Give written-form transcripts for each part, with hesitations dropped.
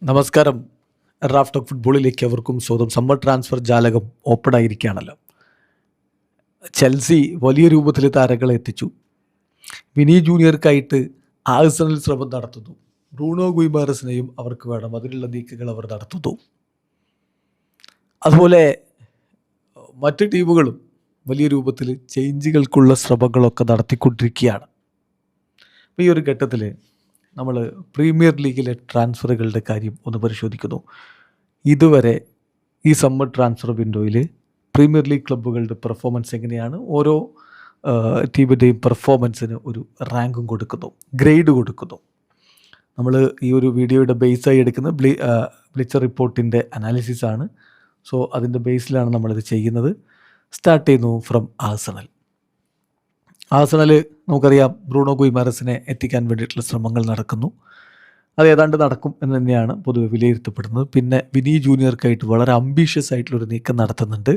നമസ്കാരം. Raf talk ഫുട്ബോളിലേക്ക് അവർക്കും സ്വന്തം സമ്മർ ട്രാൻസ്ഫർ ജാലകം ഓപ്പൺ ആയിരിക്കുകയാണല്ലോ. ചെൽസി വലിയ രൂപത്തിൽ താരങ്ങളെ എത്തിച്ചു. വിനി ജൂനിയർക്കായിട്ട് ആഴ്സണൽ ശ്രമം നടത്തുന്നു. ബ്രൂണോ ഗുയിമാറസിനെയും അവർക്ക് വേണം, അതിനുള്ള നീക്കങ്ങൾ അവർ നടത്തുന്നു. അതുപോലെ മറ്റ് ടീമുകളും വലിയ രൂപത്തിൽ ചേഞ്ചുകൾക്കുള്ള ശ്രമങ്ങളൊക്കെ നടത്തിക്കൊണ്ടിരിക്കുകയാണ്. അപ്പോൾ ഈ ഒരു ഘട്ടത്തിൽ നമ്മൾ പ്രീമിയർ ലീഗിലെ ട്രാൻസ്ഫറുകളുടെ കാര്യം ഒന്ന് പരിശോധിക്കുന്നു. ഇതുവരെ ഈ സമ്മർ ട്രാൻസ്ഫർ വിൻഡോയിൽ പ്രീമിയർ ലീഗ് ക്ലബ്ബുകളുടെ പെർഫോമൻസ് എങ്ങനെയാണ്, ഓരോ ടീമിൻ്റെയും പെർഫോമൻസിന് ഒരു റാങ്കും കൊടുക്കുന്നു, ഗ്രേഡ് കൊടുക്കുന്നു. നമ്മൾ ഈ ഒരു വീഡിയോയുടെ ബേസായി എടുക്കുന്ന ബ്ലിച്ചർ റിപ്പോർട്ടിൻ്റെ അനാലിസിസാണ്. സോ അതിൻ്റെ ബേസിലാണ് നമ്മളിത് ചെയ്യുന്നത്. സ്റ്റാർട്ട് ചെയ്യുന്നു ഫ്രം ആഴ്സണൽ. നമുക്കറിയാം, ബ്രൂണോ ഗുയിമാറസിനെ എത്തിക്കാൻ വേണ്ടിയിട്ടുള്ള ശ്രമങ്ങൾ നടക്കുന്നു. അത് ഏതാണ്ട് നടക്കും എന്ന് തന്നെയാണ് പൊതുവെ വിലയിരുത്തപ്പെടുന്നത്. പിന്നെ വിനി ജൂനിയർക്കായിട്ട് വളരെ അംബീഷ്യസ് ആയിട്ടുള്ളൊരു നീക്കം നടത്തുന്നുണ്ട്.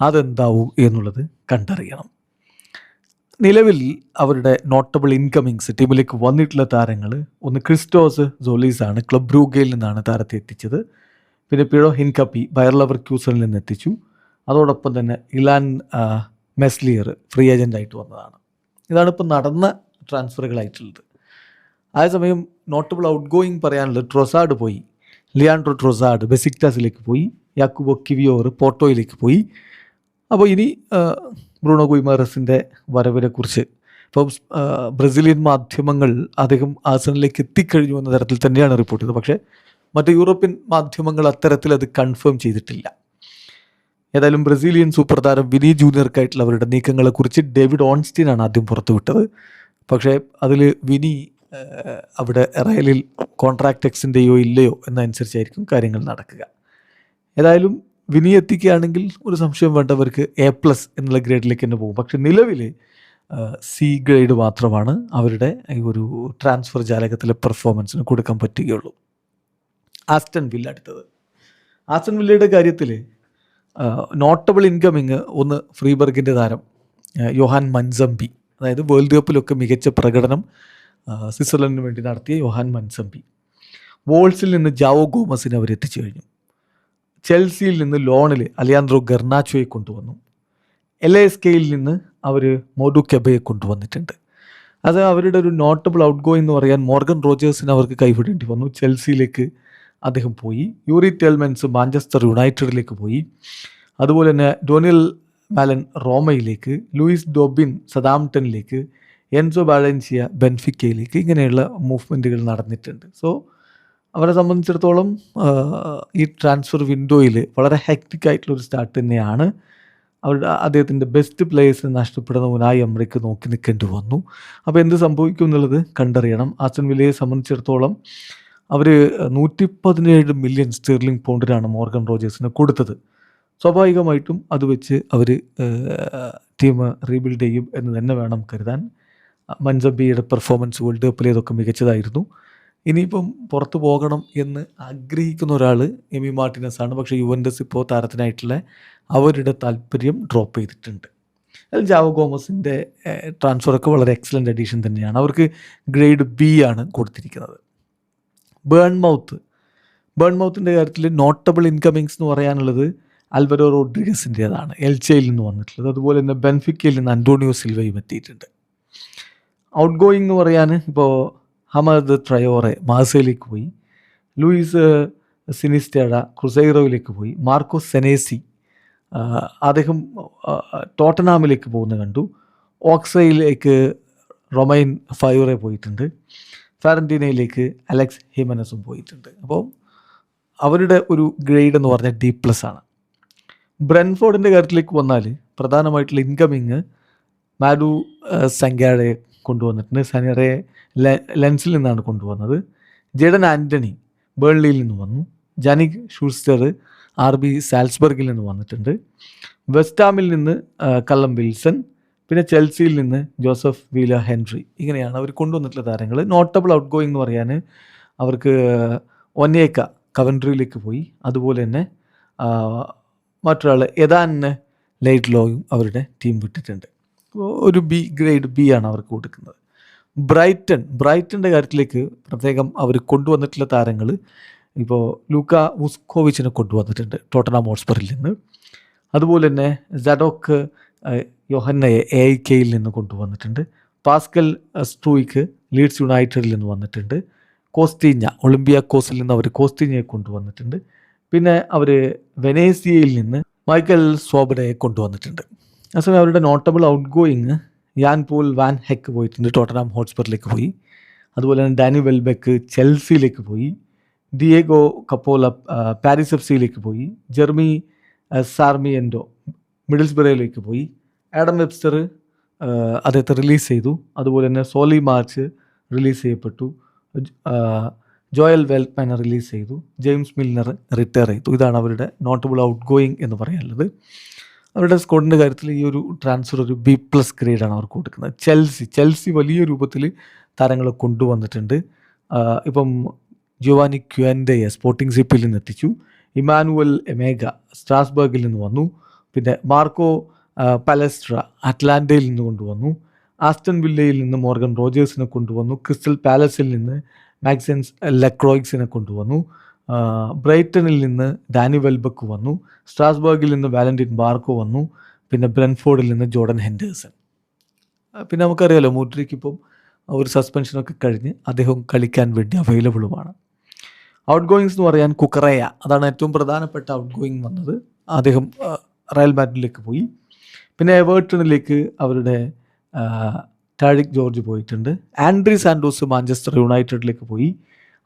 അതെന്താവും എന്നുള്ളത് കണ്ടറിയണം. നിലവിൽ അവരുടെ നോട്ടബിൾ ഇൻകമിങ്സ് ടീമിലേക്ക് വന്നിട്ടുള്ള താരങ്ങൾ ഒന്ന് ക്രിസ്റ്റോസ് സോളീസാണ്. ക്ലബ് ബ്രൂഗയിൽ നിന്നാണ് താരത്തെ എത്തിച്ചത്. പിന്നെ പിഴോ ഹിൻകപ്പി ബയർ ലെവർക്യൂസനിൽ നിന്ന് എത്തിച്ചു. അതോടൊപ്പം തന്നെ ഇലാൻ മെസ്ലിയർ ഫ്രീ ഏജൻ്റായിട്ട് വന്നതാണ്. ഇതാണ് ഇപ്പോൾ നടന്ന ട്രാൻസ്ഫറുകളായിട്ടുള്ളത്. അതേസമയം നോട്ടബിൾ ഔട്ട് ഗോയിങ് പറയാനുള്ളത് ട്രൊസാഡ് പോയി, ലിയാൻഡ്രോ ട്രൊസാഡ് ബെസിക്ടാസിലേക്ക് പോയി, യാക്കുബോ കിവിയോർ പോർട്ടോയിലേക്ക് പോയി. അപ്പോൾ ഇനി ബ്രൂണോ ഗുയിമാറസിൻ്റെ വരവിനെക്കുറിച്ച് ഇപ്പോൾ ബ്രസീലിയൻ മാധ്യമങ്ങൾ അദ്ദേഹം ആഴ്സണലിലേക്ക് എത്തിക്കഴിഞ്ഞു എന്ന തരത്തിൽ തന്നെയാണ് റിപ്പോർട്ട് ചെയ്തത്. പക്ഷേ മറ്റ് യൂറോപ്യൻ മാധ്യമങ്ങൾ അത്തരത്തിൽ അത് കൺഫേം ചെയ്തിട്ടില്ല. ഏതായാലും ബ്രസീലിയൻ സൂപ്പർ താരം വിനി ജൂനിയർക്കായിട്ടുള്ള അവരുടെ നീക്കങ്ങളെക്കുറിച്ച് ഡേവിഡ് ഓൺസ്റ്റീനാണ് ആദ്യം പുറത്തുവിട്ടത്. പക്ഷേ അതിൽ വിനി അവിടെ റയലിൽ കോൺട്രാക്റ്റ് എക്സ്റ്റെൻഡെയോ ഇല്ലയോ എന്നനുസരിച്ചായിരിക്കും കാര്യങ്ങൾ നടക്കുക. ഏതായാലും വിനി എത്തിക്കുകയാണെങ്കിൽ ഒരു സംശയം വേണ്ടവർക്ക് A+ എന്നുള്ള ഗ്രേഡിലേക്ക് തന്നെ പോകും. പക്ഷെ നിലവിൽ C ഗ്രേഡ് മാത്രമാണ് അവരുടെ ഈ ഒരു ട്രാൻസ്ഫർ ജാലകത്തിലെ പെർഫോമൻസിന് കൊടുക്കാൻ പറ്റുകയുള്ളൂ. ആസ്റ്റൺ വില്ല അടുത്തത്. ആസ്റ്റൺ വില്ലയുടെ കാര്യത്തിൽ നോട്ടബിൾ ഇൻകമിങ് ഒന്ന് ഫ്രീബർഗിൻ്റെ താരം യോഹാൻ മൻസംബി, അതായത് വേൾഡ് കപ്പിലൊക്കെ മികച്ച പ്രകടനം സ്വിറ്റ്സർലൻഡിന് വേണ്ടി നടത്തിയ യോഹാൻ മൻസംബി. വോൾസിൽ നിന്ന് ജാവോ ഗോമസിനെ അവർ എത്തിച്ചു കഴിഞ്ഞു. ചെൽസിയിൽ നിന്ന് ലോണിൽ അലിയാൻഡ്രോ ഗർനാച്ചോയെ കൊണ്ടുവന്നു. LASKയിൽ നിന്ന് അവർ മോഡു കെബയെ കൊണ്ടുവന്നിട്ടുണ്ട്. അത് അവരുടെ ഒരു നോട്ടബിൾ ഔട്ട് ഗോയിങ് എന്ന് പറയാൻ മോർഗൻ റോജേഴ്സിനെ അവർക്ക് കൈവിടേണ്ടി വന്നു. ചെൽസിയിലേക്ക് അദ്ദേഹം പോയി. യൂറി ടെൽമെൻസ് മാഞ്ചസ്റ്റർ യുണൈറ്റഡിലേക്ക് പോയി. അതുപോലെ തന്നെ ഡോണിയൽ മാലൻ റോമയിലേക്ക്, ലൂയിസ് ഡോബിൻ സദാംപ്ടണിലേക്ക്, എൻസോ ബാലൻസിയ ബെൻഫിക്കയിലേക്ക്, ഇങ്ങനെയുള്ള മൂവ്മെൻറ്റുകൾ നടന്നിട്ടുണ്ട്. സോ അവരെ സംബന്ധിച്ചിടത്തോളം ഈ ട്രാൻസ്ഫർ വിൻഡോയിൽ വളരെ ഹെക്റ്റിക് ആയിട്ടുള്ളൊരു സ്റ്റാർട്ട് തന്നെയാണ്. അദ്ദേഹത്തിൻ്റെ ബെസ്റ്റ് പ്ലേയേഴ്സിന് നഷ്ടപ്പെടുന്ന ഉനായി എമറിക്ക് നോക്കി നിൽക്കേണ്ടി വന്നു. അപ്പോൾ എന്ത് സംഭവിക്കും എന്നുള്ളത് കണ്ടറിയണം. ആസ്റ്റൺ വില്ലയെ സംബന്ധിച്ചിടത്തോളം അവർ 117 മില്യൺ സ്റ്റെർലിംഗ് പൗണ്ടിനാണ് മോർഗൻ റോജേഴ്സിന് കൊടുത്തത്. സ്വാഭാവികമായിട്ടും അത് വെച്ച് അവർ ടീം റീബിൽഡ് ചെയ്യും എന്ന് തന്നെ വേണം കരുതാൻ. മൻസംബിയുടെ പെർഫോമൻസ് വേൾഡ് കപ്പിലേതൊക്കെ മികച്ചതായിരുന്നു. ഇനിയിപ്പം പുറത്തു പോകണം എന്ന് ആഗ്രഹിക്കുന്ന ഒരാൾ എമി മാർട്ടിനസ് ആണ്. പക്ഷേ യുവൻറ്റസ് ഇപ്പോൾ താരത്തിനായിട്ടുള്ള അവരുടെ താല്പര്യം ഡ്രോപ്പ് ചെയ്തിട്ടുണ്ട്. അതിൽ ജാവോ ഗോമസിൻ്റെ ട്രാൻസ്ഫറൊക്കെ വളരെ എക്സലൻ്റ് അഡീഷൻ തന്നെയാണ്. അവർക്ക് ഗ്രേഡ് B ആണ് കൊടുത്തിരിക്കുന്നത്. ബേൺമൗത്തിൻ്റെ കാര്യത്തിൽ നോട്ടബിൾ ഇൻകമിങ്സ് എന്ന് പറയാനുള്ളത് ആൽവരോ റോഡ്രിഗസിൻ്റേതാണ്, എൽച്ചയിൽ നിന്ന് വന്നിട്ടുള്ളത്. അതുപോലെ തന്നെ ബെൻഫിക്കയിൽ നിന്ന് അന്റോണിയോ സിൽവയും എത്തിയിട്ടുണ്ട്. ഔട്ട് ഗോയിങ് എന്ന് പറയാൻ ഇപ്പോൾ ഹമദ് ട്രയോറെ മാർസയിലേക്ക് പോയി, ലൂയിസ് സിനിസ്റ്റേഡ ക്രുസൈറോയിലേക്ക് പോയി, മാർക്കോ സെനേസി അദ്ദേഹം ടോട്ടനാമിലേക്ക് പോകുന്നത് കണ്ടു. ഓക്സയിലേക്ക് റൊമൈൻ ഫയോറെ പോയിട്ടുണ്ട്. ഫാരന്റീനയിലേക്ക് അലക്സ് ഹിമനസും പോയിട്ടുണ്ട്. അപ്പോൾ അവരുടെ ഒരു ഗ്രേഡ് എന്ന് പറഞ്ഞാൽ D+ ആണ്. ബ്രെൻഫോർഡിൻ്റെ കാര്യത്തിലേക്ക് വന്നാൽ പ്രധാനമായിട്ടുള്ള ഇൻകമിങ് മാഡു സംഗാഡയെ കൊണ്ടുവന്നിട്ടുണ്ട്. സനറെ ലെൻസിൽ നിന്നാണ് കൊണ്ടുവന്നത്. ജേഡൻ ആൻ്റണി ബേൺലിയിൽ നിന്ന് വന്നു. ജാനിക് ഷൂസ്റ്റർ RB സാൽസ്ബർഗിൽ നിന്ന് വന്നിട്ടുണ്ട്. വെസ്റ്റാമിൽ നിന്ന് കല്ലം വിൽസൺ, പിന്നെ ചെൽസിയിൽ നിന്ന് ജോസഫ് വീല ഹെൻറി. ഇങ്ങനെയാണ് അവർ കൊണ്ടുവന്നിട്ടുള്ള താരങ്ങൾ. നോട്ടബിൾ ഔട്ട് ഗോയിങ് എന്ന് പറയാൻ അവർക്ക് ഒന്നേക്ക കവൻട്രിയിലേക്ക് പോയി. അതുപോലെ തന്നെ മറ്റൊരാൾ എദാൻ ലൈറ്റ്ലോയും അവരുടെ ടീം വിട്ടിട്ടുണ്ട്. ഒരു ഗ്രേഡ് B ആണ് അവർക്ക് കൊടുക്കുന്നത്. ബ്രൈറ്റൻ്റെ കാര്യത്തിലേക്ക് പ്രത്യേകം അവർ കൊണ്ടുവന്നിട്ടുള്ള താരങ്ങൾ ഇപ്പോൾ ലൂക്ക വുസ്കോവിച്ചിനെ കൊണ്ടുവന്നിട്ടുണ്ട് ടോട്ടനാം ഹോട്ട്സ്പറിൽ നിന്ന്. അതുപോലെ തന്നെ സഡോക്ക് യോഹന്നയെ AIKയിൽ നിന്ന് കൊണ്ടുവന്നിട്ടുണ്ട്. പാസ്കൽ സ്ട്രൂയിക്ക് ലീഡ്സ് യുണൈറ്റഡിൽ നിന്ന് വന്നിട്ടുണ്ട്. കോസ്റ്റീഞ്ഞ ഒളിമ്പിയാക്കോസിൽ നിന്ന് അവർ കോസ്റ്റീഞ്ഞയെ കൊണ്ടുവന്നിട്ടുണ്ട്. പിന്നെ അവർ വെനേസിയയിൽ നിന്ന് മൈക്കൽ സ്വോബഡയെ കൊണ്ടുവന്നിട്ടുണ്ട്. അതേസമയം അവരുടെ നോട്ടബിൾ ഔട്ട് ഗോയിങ് യാൻ പോൾ വാൻ ഹെക്ക് പോയിട്ടുണ്ട്, ടോട്ടനാം ഹോട്ട്സ്പറിലേക്ക് പോയി. അതുപോലെ തന്നെ ഡാനി വെൽബെക്ക് ചെൽസിയിലേക്ക് പോയി. ഡിയേഗോ കപ്പോല പാരീസ് FC പോയി. ജെർമി സാർമിയൻഡോ മിഡിൽസ്ബറയിലേക്ക് പോയി. ആഡം വെബ്സ്റ്റർ അദ്ദേഹത്തെ റിലീസ് ചെയ്തു. അതുപോലെ തന്നെ സോളി മാർച്ച് റിലീസ് ചെയ്യപ്പെട്ടു. ജോയൽ വെൽറ്റ്മാനെ റിലീസ് ചെയ്തു. ജെയിംസ് മിൽനർ റിട്ടയർ ചെയ്തു. ഇതാണ് അവരുടെ നോട്ടബിൾ ഔട്ട് ഗോയിങ് എന്ന് പറയാനുള്ളത്. അവരുടെ സ്ക്വാഡിൻ്റെ കാര്യത്തിൽ ഈ ഒരു ട്രാൻസ്ഫർ ഒരു B+ ഗ്രേഡാണ് അവർക്ക് കൊടുക്കുന്നത്. ചെൽസി വലിയ രൂപത്തിൽ താരങ്ങളെ കൊണ്ടുവന്നിട്ടുണ്ട്. ഇപ്പം ജോവാനി ക്യുവൻഡയെ സ്പോർട്ടിംഗ് സിപ്പിൽ നിന്ന് എത്തിച്ചു. ഇമാനുവൽ എമേഗ സ്ട്രാസ്ബർഗിൽ നിന്ന് വന്നു. പിന്നെ മാർക്കോ പലസ്ട്ര അറ്റ്ലാന്റയിൽ നിന്ന് കൊണ്ടുവന്നു. ആസ്റ്റൺ വില്ലയിൽ നിന്ന് മോർഗൻ റോജേഴ്സിനെ കൊണ്ടുവന്നു. ക്രിസ്റ്റൽ പാലസിൽ നിന്ന് മാക്സിൻസ് ലെക്രോയിക്സിനെ കൊണ്ടുവന്നു. ബ്രൈറ്റണിൽ നിന്ന് ഡാനി വെൽബക്ക് വന്നു. സ്ട്രാസ്ബർഗിൽ നിന്ന് വാലന്റിൻ ബാർക്കോ വന്നു. പിന്നെ ബ്രെൻഫോർഡിൽ നിന്ന് ജോർഡൻ ഹെൻഡേഴ്സൺ. പിന്നെ നമുക്കറിയാലോ മുഡ്രിക്ക് ഇപ്പം ഒരു സസ്പെൻഷനൊക്കെ കഴിഞ്ഞ് അദ്ദേഹം കളിക്കാൻ വേണ്ടി അവൈലബിളുമാണ്. ഔട്ട് ഗോയിങ്സ് എന്ന് പറയാൻ കുക്കറയ, അതാണ് ഏറ്റവും പ്രധാനപ്പെട്ട ഔട്ട് ഗോയിങ് വന്നത്. അദ്ദേഹം റയൽ മാഡ്രിഡിലേക്ക് പോയി. പിന്നെ എവേർട്ടണിലേക്ക് അവരുടെ ടാരിക് ജോർജ് പോയിട്ടുണ്ട്. ആൻഡ്രി സാൻഡോസ് മാഞ്ചസ്റ്റർ യുണൈറ്റഡിലേക്ക് പോയി.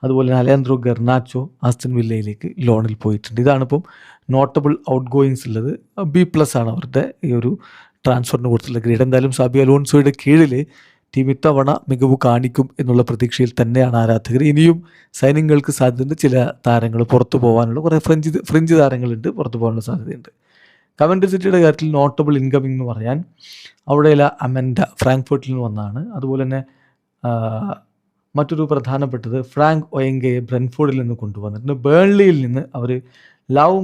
അതുപോലെ തന്നെ അലയാൻഡ്രോ ഗർനാച്ചോ ആസ്റ്റൺ വില്ലയിലേക്ക് ലോണിൽ പോയിട്ടുണ്ട്. ഇതാണിപ്പം നോട്ടബിൾ ഔട്ട് ഗോയിങ്സ് ഉള്ളത്. B+ ആണ് അവരുടെ ഈ ഒരു ട്രാൻസ്ഫറിന് കൊടുത്തുള്ള ഗ്രേഡ്. എന്തായാലും സാബി അലോൺസോയുടെ കീഴിൽ ടീം ഇത്തവണ മികവ് കാണിക്കും എന്നുള്ള പ്രതീക്ഷയിൽ തന്നെയാണ് ആരാധകർ. ഇനിയും സൈനികൾക്ക് സാധ്യതയുണ്ട്. ചില താരങ്ങൾ പുറത്തു പോകാനുള്ള കുറേ ഫ്രഞ്ച് താരങ്ങളുണ്ട്, പുറത്തു പോകാനുള്ള സാധ്യതയുണ്ട്. കവൻട്രി സിറ്റിയുടെ കാര്യത്തിൽ നോട്ടബിൾ ഇൻകമിംഗ് എന്ന് പറയാൻ അവിടെയുള്ള അമൻഡ ഫ്രാങ്ക്ഫർട്ടിൽ നിന്ന് വന്നതാണ്. അതുപോലെ തന്നെ മറ്റൊരു പ്രധാനപ്പെട്ടത് ഫ്രാങ്ക് ഒയങ്കയെ ബ്രെൻഫോർഡിൽ നിന്ന് കൊണ്ടുവന്നിട്ടുണ്ട്. ബേൺലിയിൽ നിന്ന് അവർ ലവ്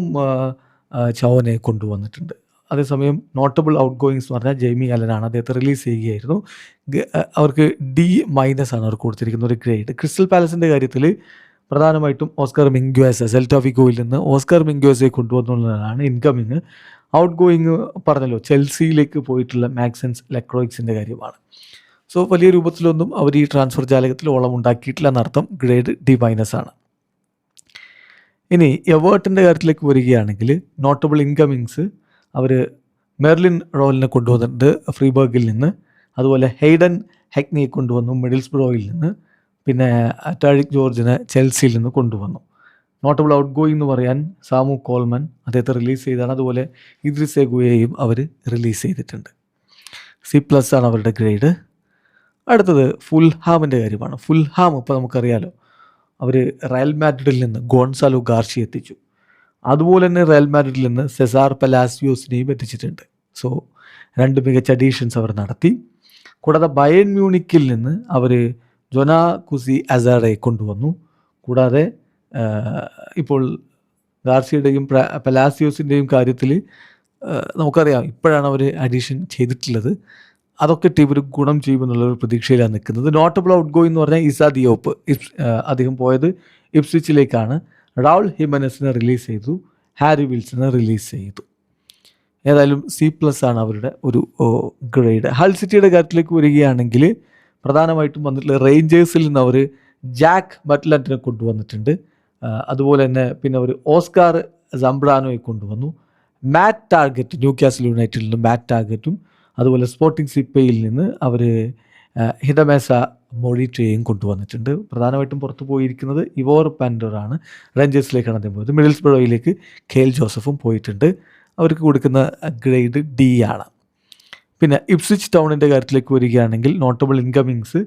ചവനെ കൊണ്ടുവന്നിട്ടുണ്ട്. അതേസമയം നോട്ടബിൾ ഔട്ട് ഗോയിങ്സ് എന്ന് പറഞ്ഞാൽ ജെയ്മി അലനാണ്. അദ്ദേഹത്തെ റിലീസ് ചെയ്യുകയായിരുന്നു. അവർക്ക് D- ആണ് അവർ കൊടുത്തിരിക്കുന്ന ഒരു ഗ്രേഡ്. ക്രിസ്റ്റൽ പാലസിൻ്റെ കാര്യത്തിൽ പ്രധാനമായിട്ടും ഓസ്കാർ മിങ്ക്വേസ സെൽറ്റ വിഗോയിൽ നിന്ന് ഓസ്കാർ മിങ്ക്വേസയെ കൊണ്ടുവന്നുള്ളതാണ് ഇൻകമിങ്. ഔട്ട് ഗോയിങ് പറഞ്ഞല്ലോ ചെൽസിയിലേക്ക് പോയിട്ടുള്ള മാക്സിൻസ് ലെക്രോയിക്സിൻ്റെ കാര്യമാണ്. സോ വലിയ രൂപത്തിലൊന്നും അവർ ഈ ട്രാൻസ്ഫർ ജാലകത്തിൽ ഓളം ഉണ്ടാക്കിയിട്ടില്ല എന്നർത്ഥം. ഗ്രേഡ് D- ആണ്. ഇനി എവേർട്ടിൻ്റെ കാര്യത്തിലേക്ക് വരികയാണെങ്കിൽ നോട്ടബിൾ ഇൻകമിങ്സ് അവർ മെർലിൻ റോലിനെ കൊണ്ടുവന്നിട്ടുണ്ട് ഫ്രീബർഗിൽ നിന്ന്. അതുപോലെ ഹെയ്ഡൻ ഹെക്നിയെ കൊണ്ടുവന്നു മിഡിൽസ്ബ്രോയിൽ നിന്ന്. പിന്നെ ടാരിക് ജോർജിനെ ചെൽസിയിൽ നിന്ന് കൊണ്ടുവന്നു. നോട്ടബിൾ ഔട്ട് ഗോയിങ് എന്ന് പറയാൻ സാമു കോൾമൻ അദ്ദേഹത്തെ റിലീസ് ചെയ്താണ്. അതുപോലെ ഇദ്രിസ് എഗുയെയും അവർ റിലീസ് ചെയ്തിട്ടുണ്ട്. C+ ആണ് അവരുടെ ഗ്രേഡ്. അടുത്തത് ഫുൾഹാമിൻ്റെ കാര്യമാണ്. ഫുൾഹാം ഇപ്പോൾ നമുക്കറിയാലോ അവർ റയൽ മാഡ്രിഡിൽ നിന്ന് ഗോൺസാലോ ഗാർഷി എത്തിച്ചു. അതുപോലെ തന്നെ റയൽ മാഡ്രിഡിൽ നിന്ന് സെസാർ പലാസിയോസിനെയും എത്തിച്ചിട്ടുണ്ട്. സോ 2 മികച്ച അഡീഷൻസ് അവർ നടത്തി. കൂടാതെ ബയേൺ മ്യൂണിക്കിൽ നിന്ന് അവർ ജൊനാ കുസി അസാഡയെ കൊണ്ടുവന്നു. കൂടാതെ ഇപ്പോൾ ഗാർസിയുടെയും പലാസിയോസിൻ്റെയും കാര്യത്തിൽ നമുക്കറിയാം ഇപ്പോഴാണ് അവർ അഡീഷൻ ചെയ്തിട്ടുള്ളത്. അതൊക്കെ ടീമിന് ഗുണം ചെയ്യുമെന്നുള്ളൊരു പ്രതീക്ഷയിലാണ് നിൽക്കുന്നത്. നോട്ടബിൾ ഔട്ട് ഗോയിങ് എന്ന് പറഞ്ഞാൽ ഇസാ ദിയോപ്പ്, അദ്ദേഹം പോയത് ഇപ്സ്വിച്ചിലേക്കാണ്. റൗൾ ഹിമനസിനെ റിലീസ് ചെയ്തു. ഹാരി വിൽസനെ റിലീസ് ചെയ്തു. ഏതായാലും C+ ആണ് അവരുടെ ഒരു ഗ്രേഡ്. ഹൾ സിറ്റിയുടെ കാര്യത്തിലേക്ക് വരികയാണെങ്കിൽ പ്രധാനമായിട്ടും വന്നിട്ടുള്ള റേഞ്ചേഴ്സിൽ നിന്ന് അവർ ജാക്ക് ബട്ട്ലൻറ്റിനെ കൊണ്ടുവന്നിട്ടുണ്ട്. അതുപോലെ തന്നെ പിന്നെ അവർ ഓസ്കാർ സംബ്രാനോയെ കൊണ്ടുവന്നു. മാറ്റ് ടാർഗറ്റ് ന്യൂകാസിൽ യുണൈറ്റഡിൽ നിന്ന് മാറ്റ് ടാർഗറ്റും അതുപോലെ സ്പോർട്ടിംഗ് സിപ്പയിൽ നിന്ന് അവർ ഹിഡമേസ മൊറിറ്റയെയും കൊണ്ടുവന്നിട്ടുണ്ട്. പ്രധാനമായിട്ടും പുറത്തു പോയിരിക്കുന്നത് ഇവോർ പാൻഡറാണ്. റേഞ്ചേഴ്സിലേക്കാണ് അദ്ദേഹം പോയത്. മിഡിൽസ്ബ്രോയിലേക്ക് കെയിൽ ജോസഫും പോയിട്ടുണ്ട്. അവർക്ക് കൊടുക്കുന്ന ഗ്രേഡ് D ആണ്. പിന്നെ ഇപ്സ്വിച്ച് ടൗണിൻ്റെ കാര്യത്തിലേക്ക് വരികയാണെങ്കിൽ നോട്ടബിൾ ഇൻകമിങ്സ്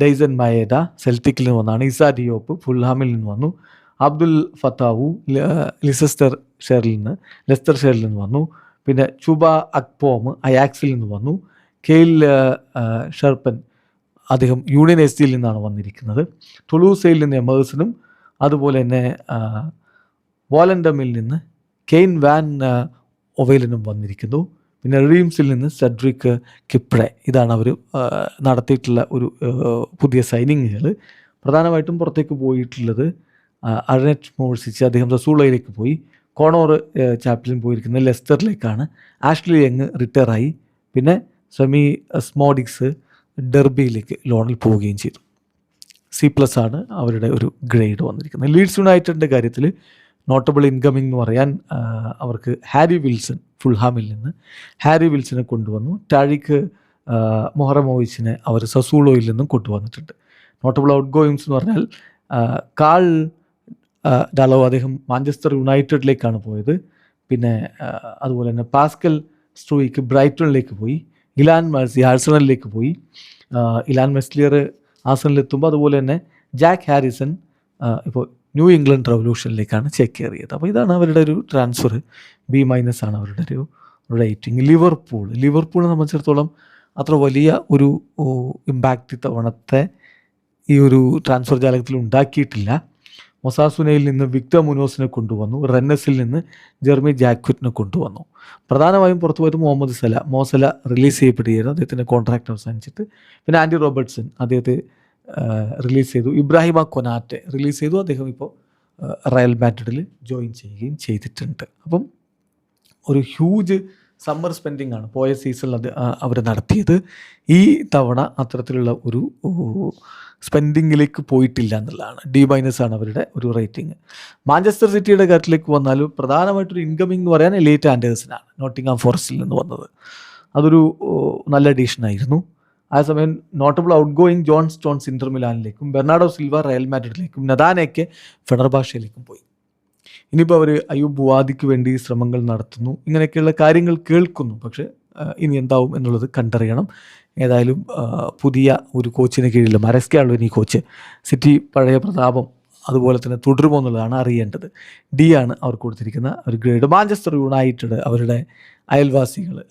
ഡൈസൻ മയേഡ സെൽറ്റിക്കിൽ നിന്ന് വന്നാണ്. ഇസാ ഡിയോപ്പ് ഫുൾഹാമിൽ നിന്ന് വന്നു. അബ്ദുൽ ഫത്താവു ലെസ്റ്റർ ഷെയറിൽ നിന്ന് വന്നു. പിന്നെ ചുബ അക്പോം അയാക്സിൽ നിന്ന് വന്നു. കെയിൽ ഷർപ്പൻ അദ്ദേഹം യൂണിയൻ SCയിൽ നിന്നാണ് വന്നിരിക്കുന്നത്. ടുളൂസയിൽ നിന്ന് എമേഴ്സണും അതുപോലെ തന്നെ വോളൻഡമിൽ നിന്ന് കെയ്ൻ വാൻ ഒവൈലനും വന്നിരിക്കുന്നു. പിന്നെ റീംസിൽ നിന്ന് സെഡ്രിക് കിപ്രെ. ഇതാണ് അവർ നടത്തിയിട്ടുള്ള ഒരു പുതിയ സൈനിങ്ങുകൾ. പ്രധാനമായിട്ടും പുറത്തേക്ക് പോയിട്ടുള്ളത് അർനെറ്റ് മോഴ്സിച്ച് അദ്ദേഹം സസൂളയിലേക്ക് പോയി. കോണോർ ചാപ്ലിൻ പോയിരിക്കുന്നത് ലെസ്റ്ററിലേക്കാണ്. Ashley young റിട്ടയറായി. പിന്നെ സെമി സ്മോഡിക്സ് ഡെർബിയിലേക്ക് ലോണിൽ പോവുകയും ചെയ്തു. C+ ആണ് അവരുടെ ഒരു ഗ്രേഡ് വന്നിരിക്കുന്നത്. ലീഡ്സ് യുണൈറ്റഡിൻ്റെ കാര്യത്തിൽ നോട്ടബിൾ ഇൻകമിംഗ് എന്ന് പറയാൻ അവർക്ക് ഹാരി വിൽസൺ, ഫുൾഹാമിൽ നിന്ന് ഹാരി വിൽസനെ കൊണ്ടുവന്നു. ടാരിഖ് മൊഹറമോവിച്ചിനെ അവർ സസൂളോയിൽ നിന്നും കൊണ്ടുവന്നിട്ടുണ്ട്. നോട്ടബിൾ ഔട്ട് ഗോയിങ്സ് എന്ന് പറഞ്ഞാൽ കാൾ ഡാലോ, അദ്ദേഹം മാഞ്ചസ്റ്റർ യുണൈറ്റഡിലേക്കാണ് പോയത്. പിന്നെ അതുപോലെ തന്നെ പാസ്കൽ സ്ട്രൂയിക്ക് ബ്രൈറ്റണിലേക്ക് പോയി. ഇലാൻ മെർസി ആഴ്സണലിലേക്ക് പോയി. ഇലാൻ മെസ്ലിയർ ആഴ്സണലിലെത്തുമ്പോൾ അതുപോലെ തന്നെ ജാക്ക് ഹാരിസൺ ഇപ്പോൾ ന്യൂ ഇംഗ്ലണ്ട് റവല്യൂഷനിലേക്കാണ് ചേക്കേറിയത്. അപ്പോൾ ഇതാണ് അവരുടെ ഒരു ട്രാൻസ്ഫർ. B- ആണ് അവരുടെ ഒരു റേറ്റിംഗ്. ലിവർപൂളിനെ സംബന്ധിച്ചിടത്തോളം അത്ര വലിയ ഒരു ഇമ്പാക്റ്റ് തവണത്തെ ഈ ഒരു ട്രാൻസ്ഫർ ജാലകത്തിൽ ഉണ്ടാക്കിയിട്ടില്ല. മൊസാസുനയിൽ നിന്ന് വിക്ടർ മുനോസിനെ കൊണ്ടുവന്നു. റെന്നസിൽ നിന്ന് ജെർമി ജാക്വറ്റിനെ കൊണ്ടുവന്നു. പ്രധാനമായും പുറത്തു പോയത് മോസല റിലീസ് ചെയ്യപ്പെടുകയായിരുന്നു, അദ്ദേഹത്തിൻ്റെ കോൺട്രാക്ട് അവസാനിച്ചിട്ട്. പിന്നെ ആൻഡി റോബർട്ട്സൺ അദ്ദേഹത്തെ റിലീസ് ചെയ്തു. ഇബ്രാഹിമ കൊനാറ്റെ റിലീസ് ചെയ്തു. അദ്ദേഹം ഇപ്പോൾ റയൽ മാഡ്രിഡിൽ ജോയിൻ ചെയ്യുകയും ചെയ്തിട്ടുണ്ട്. അപ്പം ഒരു ഹ്യൂജ് സമ്മർ സ്പെൻഡിങ് ആണ് പോയ സീസണിൽ അവർ നടത്തിയത്. ഈ തവണ അത്തരത്തിലുള്ള ഒരു സ്പെൻഡിങ്ങിലേക്ക് പോയിട്ടില്ല എന്നുള്ളതാണ്. D- ആണ് അവരുടെ ഒരു റേറ്റിംഗ്. മാഞ്ചസ്റ്റർ സിറ്റിയുടെ കാര്യത്തിലേക്ക് വന്നാൽ പ്രധാനമായിട്ടൊരു ഇൻകമിംഗ് എന്ന് പറയാൻ എലീറ്റ് ആൻഡേഴ്സനാണ്, നോട്ടിംഗ്ഹാം ഫോറസ്റ്റിൽ നിന്ന് വന്നത്. അതൊരു നല്ല അഡീഷനായിരുന്നു. അതേസമയം notable outgoing John Stones Inter മിലാനിലേക്കും, ബെർണാഡോ സിൽവ റയൽ മാഡ്രിഡിലേക്കും, നദാനയൊക്കെ ഫെണർബാഷയിലേക്കും പോയി. ഇനിയിപ്പോൾ അവർ അയൂബ് ബുവാദിക്ക് വേണ്ടി ശ്രമങ്ങൾ നടത്തുന്നു. ഇങ്ങനെയൊക്കെയുള്ള കാര്യങ്ങൾ കേൾക്കുന്നു. പക്ഷേ ഇനി എന്താവും എന്നുള്ളത് കണ്ടറിയണം. ഏതായാലും പുതിയ ഒരു കോച്ചിന് കീഴിൽ മരസ്കയാണല്ലോ ഇനി കോച്ച്. സിറ്റി പഴയ പ്രതാപം അതുപോലെ തന്നെ തുടരുമോ എന്നുള്ളതാണ് അറിയേണ്ടത്. D ആണ് അവർ കൊടുത്തിരിക്കുന്ന ഒരു ഗ്രേഡ്. മാഞ്ചസ്റ്റർ യുണൈറ്റഡ് അവരുടെ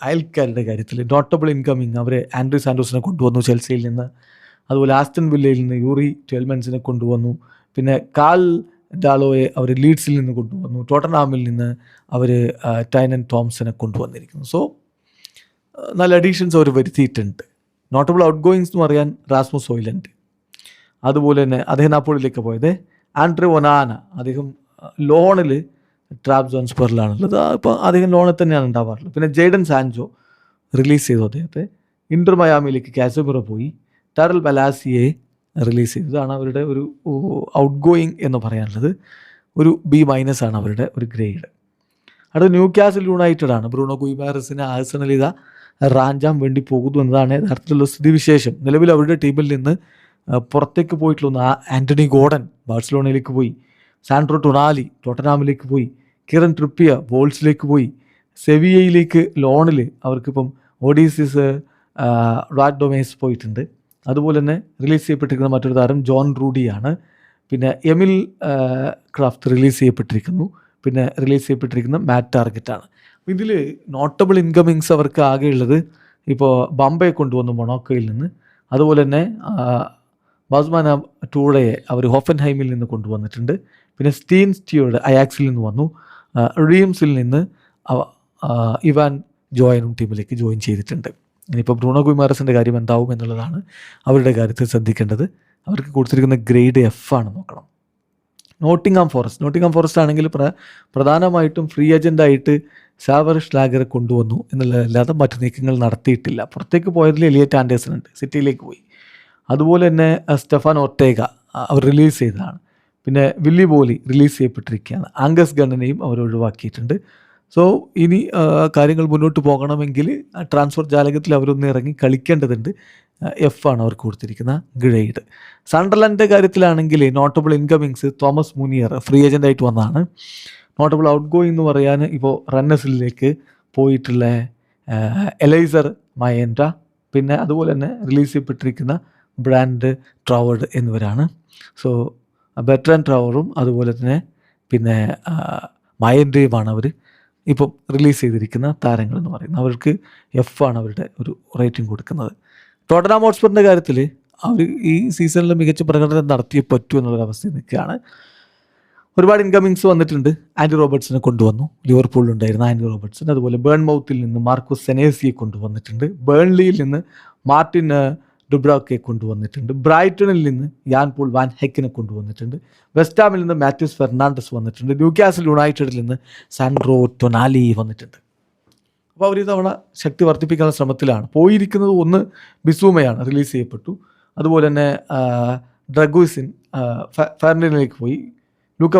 അയൽക്കാരുടെ കാര്യത്തിൽ നോട്ടബിൾ ഇൻകമിങ് അവർ ആൻഡ്രി സാൻഡോസിനെ കൊണ്ടുവന്നു ചെൽസിയിൽ നിന്ന്. അതുപോലെ ആസ്റ്റൺ വില്ലയിൽ നിന്ന് യൂറി ട്വൽമൻസിനെ കൊണ്ടുവന്നു. പിന്നെ കാൾ ഡാലോയെ അവർ ലീഡ്സിൽ നിന്ന് കൊണ്ടുവന്നു. ടോട്ടൻഹാമിൽ നിന്ന് അവർ ടൈനൻ തോംസനെ കൊണ്ടുവന്നിരിക്കുന്നു. സോ നല്ല അഡീഷൻസ് അവർ വരുത്തിയിട്ടുണ്ട്. നോട്ടബിൾ ഔട്ട് ഗോയിങ്സ് എന്ന് പറയാൻ റാസ്മുസ് ഹോയ്ലൻഡ്, അതുപോലെ തന്നെ അദ്ദേഹം നാപ്പോളിയിലേക്ക് പോയത്. ആൻഡ്രെ ഒനാന അദ്ദേഹം ലോണിൽ ട്രാബ്സോൺസ്പറിലാണുള്ളത്. ഇപ്പോൾ അദ്ദേഹം ലോണിൽ തന്നെയാണ് ഉണ്ടാവാറുള്ളത്. പിന്നെ ജെയ്ഡൻ സാൻജോ റിലീസ് ചെയ്തു അദ്ദേഹത്തെ. ഇന്റർ മയാമിയിലേക്ക് കാസമിറോ പോയി. ടാരൽ ബലാസിയെ റിലീസ് ചെയ്തു. ഇതാണ് അവരുടെ ഒരു ഔട്ട് ഗോയിങ് എന്ന് പറയാനുള്ളത്. ഒരു B- ആണ് അവരുടെ ഒരു ഗ്രേഡ്. അടുത്ത ന്യൂകാസിൽ യുണൈറ്റഡ് ആണ്. ബ്രൂണോ ഗുയിമാരസിന് ആഴ്സണൽ ഇതാ റാഞ്ചാൻ വേണ്ടി പോകുന്നു എന്നതാണ് യഥാർത്ഥത്തിലുള്ള സ്ഥിതിവിശേഷം. നിലവിൽ അവരുടെ ടീമിൽ നിന്ന് പുറത്തേക്ക് പോയിട്ടുള്ള ആൻ്റണി ഗോർഡൻ ബാഴ്സലോണയിലേക്ക് പോയി. സാൻഡ്രോ ടൊണാലി ടോട്ടനാമിലേക്ക് പോയി. കിറൻ ട്രിപ്പിയ വോൾസിലേക്ക് പോയി. സെവിയയിലേക്ക് ലോണിൽ അവർക്കിപ്പം ഓഡീസിസ് റാഡ്ഡോമേസ് പോയിട്ടുണ്ട്. അതുപോലെ തന്നെ റിലീസ് ചെയ്യപ്പെട്ടിരിക്കുന്ന മറ്റൊരു താരം ജോൺ റൂഡിയാണ്. പിന്നെ എമിൽ ക്രാഫ്റ്റ് റിലീസ് ചെയ്യപ്പെട്ടിരിക്കുന്നു. പിന്നെ റിലീസ് ചെയ്യപ്പെട്ടിരിക്കുന്ന മാറ്റ് ടാർഗറ്റാണ്. ഇതിൽ നോട്ടബിൾ ഇൻകമിങ്സ് അവർക്ക് ആകെയുള്ളത് ഇപ്പോൾ ബംബെ കൊണ്ടുവന്നു മൊണോക്കോയിൽ നിന്ന്. അതുപോലെ തന്നെ ബാസ്മാന ടൂളയെ അവർ ഹോഫൻഹൈമിൽ നിന്ന് കൊണ്ടുവന്നിട്ടുണ്ട്. പിന്നെ സ്റ്റീൻ സ്റ്റിയോട് അയാക്സിൽ നിന്ന് വന്നു. റീംസിൽ നിന്ന് ഇവാൻ ജോയനും ടീമിലേക്ക് ജോയിൻ ചെയ്തിട്ടുണ്ട്. ഇനിയിപ്പോൾ ബ്രൂണോ ഗുയിമാരസിൻ്റെ കാര്യം എന്താവും എന്നുള്ളതാണ് അവരുടെ കാര്യത്തിൽ ശ്രദ്ധിക്കേണ്ടത്. അവർക്ക് കൊടുത്തിരിക്കുന്ന ഗ്രേഡ് F ആണ് നോക്കണം. നോട്ടിംഗ്ഹാം ഫോറസ്റ്റ് ആണെങ്കിൽ പ്രധാനമായിട്ടും ഫ്രീ ഏജൻ്റായിട്ട് സാവർ ഷ്ലാഗറെ കൊണ്ടുവന്നു എന്നുള്ളതല്ലാതെ മറ്റു നീക്കങ്ങൾ നടത്തിയിട്ടില്ല. പുറത്തേക്ക് പോയതിൽ എലിയറ്റ് ആൻഡേഴ്സൺ ഉണ്ട്, സിറ്റിയിലേക്ക് പോയി. അതുപോലെ തന്നെ സ്റ്റെഫാൻ ഓർട്ടേഗ അവർ റിലീസ് ചെയ്തതാണ്. പിന്നെ വില്ലി ബോലി റിലീസ് ചെയ്യപ്പെട്ടിരിക്കുകയാണ്. ആംഗസ് ഗണ്ണിനെയും അവർ ഒഴിവാക്കിയിട്ടുണ്ട്. സോ ഇനി കാര്യങ്ങൾ മുന്നോട്ട് പോകണമെങ്കിൽ ട്രാൻസ്ഫർ ജാലകത്തിൽ അവരൊന്ന് ഇറങ്ങി കളിക്കേണ്ടതുണ്ട്. F ആണ് അവർക്ക് കൊടുത്തിരിക്കുന്ന ഗ്രേഡ്. സണ്ടർലാൻഡിൻ്റെ കാര്യത്തിലാണെങ്കിൽ നോട്ടബിൾ ഇൻകമിങ്സ് തോമസ് മുനിയർ ഫ്രീ ഏജൻ്റായിട്ട് വന്നതാണ്. നോട്ടബിൾ ഔട്ട് ഗോയിങ് എന്ന് പറയാൻ ഇപ്പോൾ റന്നസിലേക്ക് പോയിട്ടുള്ള എലൈസർ മയേൻഡ, പിന്നെ അതുപോലെ തന്നെ റിലീസ് ചെയ്യപ്പെട്ടിരിക്കുന്ന ബ്രാൻഡ് ട്രൗവർഡ് എന്നിവരാണ്. സോ ബെർട്രാൻഡ് ട്രൗവറും അതുപോലെ തന്നെ പിന്നെ മയേൻഡയുമാണ് അവർ ഇപ്പോൾ റിലീസ് ചെയ്തിരിക്കുന്ന താരങ്ങൾ എന്ന് പറയുന്നത്. അവർക്ക് F ആണ് അവരുടെ ഒരു റേറ്റിംഗ് കൊടുക്കുന്നത്. ടോട്ടൻഹാം ഹോട്ട്സ്പറിൻ്റെ കാര്യത്തിൽ അവർ ഈ സീസണിൽ മികച്ച പ്രകടനം നടത്തിയേ പറ്റൂ എന്നുള്ളൊരവസ്ഥയിൽ നിൽക്കുകയാണ്. ഒരുപാട് ഇൻകമിങ്സ് വന്നിട്ടുണ്ട്. ആൻഡി റോബർട്ട്സിനെ കൊണ്ടുവന്നു, ലിവർപൂളിലുണ്ടായിരുന്ന ആൻഡി റോബർട്ട്സൺ. അതുപോലെ ബേൺമൗത്തിൽ നിന്ന് മാർക്കോസ് സെനേസിയെ കൊണ്ടുവന്നിട്ടുണ്ട്. ബേൺലിയിൽ നിന്ന് മാർട്ടിൻ ഡുബ്രാവ്കയെ കൊണ്ടുവന്നിട്ടുണ്ട്. ബ്രൈറ്റണിൽ നിന്ന് യാൻ പോൾ വാൻ ഹെക്കിനെ കൊണ്ടുവന്നിട്ടുണ്ട്. വെസ്റ്റാമിൽ നിന്ന് മാത്യൂസ് ഫെർണാണ്ടസ് വന്നിട്ടുണ്ട്. ന്യൂകാസിൽ യുണൈറ്റഡിൽ നിന്ന് സാൻഡ്രോ ടൊനാലി വന്നിട്ടുണ്ട്. അപ്പോൾ അവർ ഇതവണ ശക്തി വർദ്ധിപ്പിക്കാനുള്ള ശ്രമത്തിലാണ്. പോയിരിക്കുന്നത് ഒന്ന് ബിസൂമയാണ്, റിലീസ് ചെയ്യപ്പെട്ടു. അതുപോലെ തന്നെ ഡ്രഗൂസിൻ ഫെർണാണ്ടിലേക്ക് പോയി. ലൂക്ക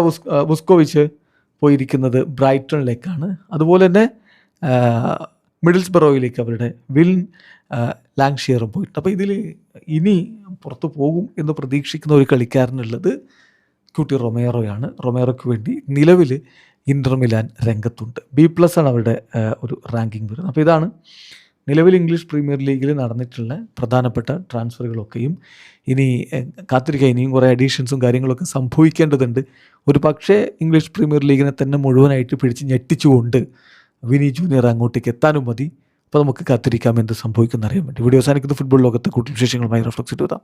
വുസ്കോവിച്ച് പോയിരിക്കുന്നത് ബ്രൈറ്റണിലേക്കാണ്. അതുപോലെ തന്നെ മിഡിൽസ്ബറോയിലേക്ക് അവരുടെ വിൽ ലാങ്ഷിയറും പോയിട്ടുണ്ട്. അപ്പോൾ ഇതിൽ ഇനി പുറത്തു പോകും എന്ന് പ്രതീക്ഷിക്കുന്ന ഒരു കളിക്കാരനുള്ളത് ക്യൂട്ടി റൊമേറോയാണ്. റൊമേറോയ്ക്ക് വേണ്ടി നിലവിൽ ഇൻ്റർ മിലാൻ രംഗത്തുണ്ട്. B+ ആണ് അവരുടെ ഒരു റാങ്കിങ് വരുന്നത്. അപ്പോൾ ഇതാണ് നിലവിൽ ഇംഗ്ലീഷ് പ്രീമിയർ ലീഗിൽ നടന്നിട്ടുള്ള പ്രധാനപ്പെട്ട ട്രാൻസ്ഫറുകളൊക്കെയും. ഇനി കാത്തിരിക്കുക, ഇനിയും കുറേ അഡീഷൻസും കാര്യങ്ങളൊക്കെ സംഭവിക്കേണ്ടതുണ്ട്. ഒരു പക്ഷേ ഇംഗ്ലീഷ് പ്രീമിയർ ലീഗിനെ തന്നെ മുഴുവനായിട്ട് പിടിച്ച് ഞെട്ടിച്ചുകൊണ്ട് വിനി ജൂനിയർ അങ്ങോട്ടേക്ക് എത്താനും മതി. അപ്പോൾ നമുക്ക് കാത്തിരിക്കാം എന്ത് സംഭവിക്കുന്നറിയാൻ വേണ്ടി. വീഡിയോ അവസാനിക്കുന്ന ഫുട്ബോൾ ലോകത്തെ കൂടുതൽ വിശേഷങ്ങളുമായി റിഫ്ലക്സ് ചെയ്തു.